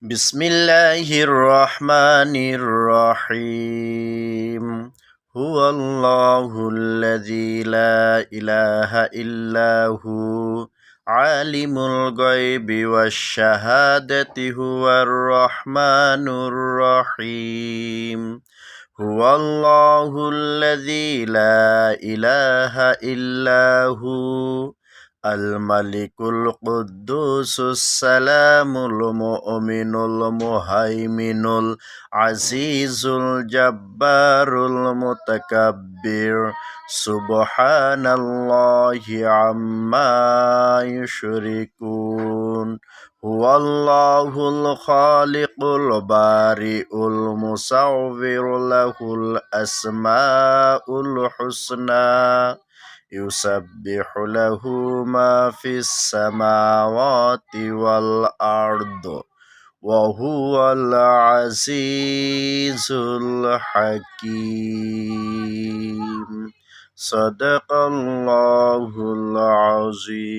بسم الله الرحمن الرحيم هو الله الذي لا إله إلا هو عالم الغيب والشهادة هو الرحمن الرحيم هو الله الذي لا إله إلا هو الملك القدوس السلام المؤمن المهيمن العزيز الجبار المتكبر سبحان الله عما يشركون هو الله الخالق البارئ المصور له الأسماء الحسنى يسبح له ما في السماوات والأرض وهو العزيز الحكيم صدق الله العظيم